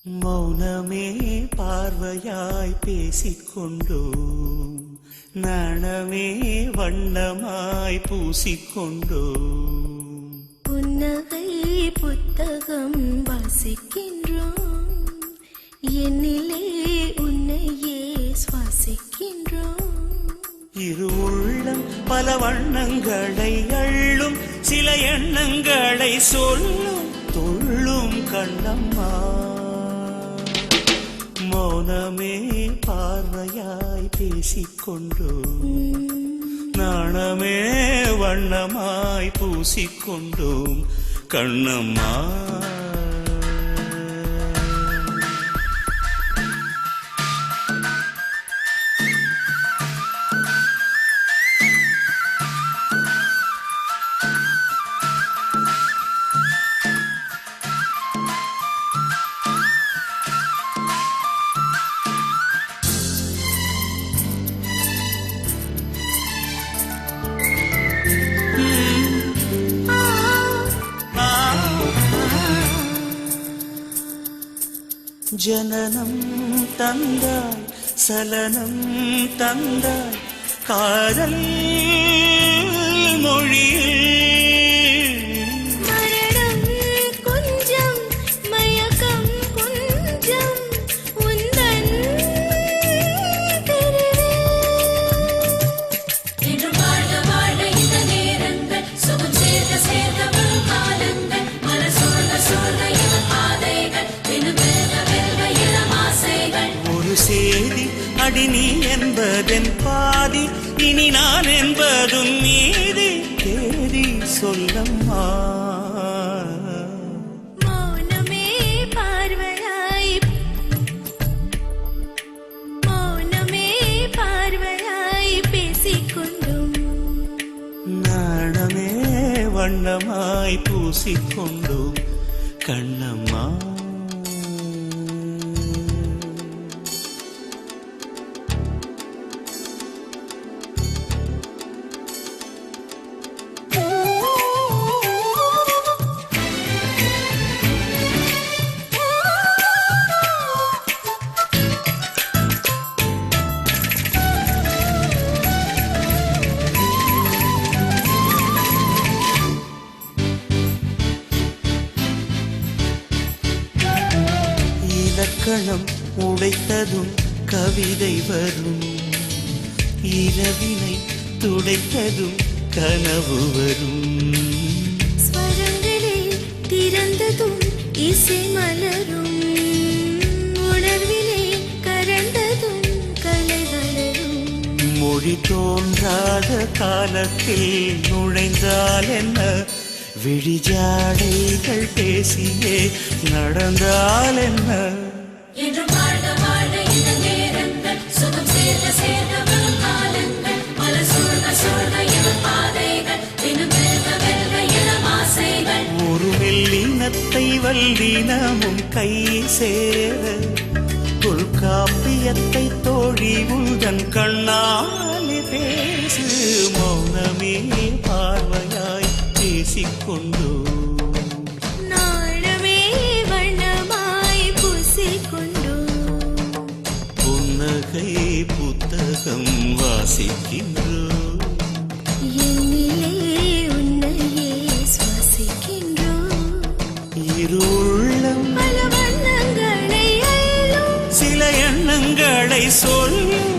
மௌனமே பார்வையாய் பேசிக்கொண்டோம், நாணமே வண்ணமாய் பூசிக்கொண்டோம். புன்னகை புத்தகம் வாசிக்கின்றோம், என்னிலே உன்னையே சுவாசிக்கின்றோம். இரு உள்ளம் பல வண்ணங்களை அள்ளும், சில எண்ணங்களை சொல்லும் தொள்ளும் கண்ணம்மா. மௌனமே பார்வையாய் பேசிக்கொண்டோம், நாணமே வண்ணமாய் பூசிக்கொண்டோம் கண்ணம்மா. ஜனனம் தந்தாய், சலனம் தந்தாய், காதல் மொழியில் மரணம் கொஞ்சம், மயக்கம் கொஞ்சம், உந்தன் இன்று வாழ வாழ இந்த நேரங்கள், சுகம் சேர்க்க சேர்க்க வரும் காலங்கள், மலர் சூழ்ந்த சூழ்ந்த இள பாதைகள், தினம் வெல்க வெல்க இளம் ஆசைகள். ஒரு சேதி அடி நீ என்பதன் பாதி, இனி நான் என்பதும் மீதி, தேதி சொல்லம்மா. மௌனமே பார்வையாய், மௌனமே பார்வையாய் பேசிக்கொண்டோம், நாணமே வண்ணமாய் பூசிக்கொண்டோம் கண்ணம்மா. இலக்கணம் உடைத்ததும் கவிதை வரும், இரவினை துடைத்ததும் கனவு வரும். ஸ்வரங்களே திறந்ததும் இசை மலரும், உணர்விலே கரந்ததும் கலை வளரும். மொழி தோன்றாத காலத்தில் நுழைந்தால் என்ன, விழிஜாடைகள் பேசியே நடந்தால் என்ன. இன்று வாழ வாழ இந்த நேரங்கள், சுகம் சேர்க்க சேர்க்க வரும் காலங்கள், மலர் சூழ்ந்த சூழ்ந்த இள பாதைகள், தினம் வெல்க வெல்க இளம் ஆசைகள். ஒரு மெல்லினத்தை வல்லினமும் கை சேர, தொல்காப்பியத்தை தோழி உள்தன் கண்ணாலே பேசு. மௌனமே பார்வையாய் பேசிக்கொண்டோம், நாணமே வண்ணமாய் பூசிக்கொண்டோம், புன்னகை புத்தகம் வாசிக்கின்றோம். என்னிலே உன்னையே சுவாசிக்கின்றோம். இரு உள்ளம் பல வண்ணங்களை அள்ளும், சில எண்ணங்களை சொல்லும்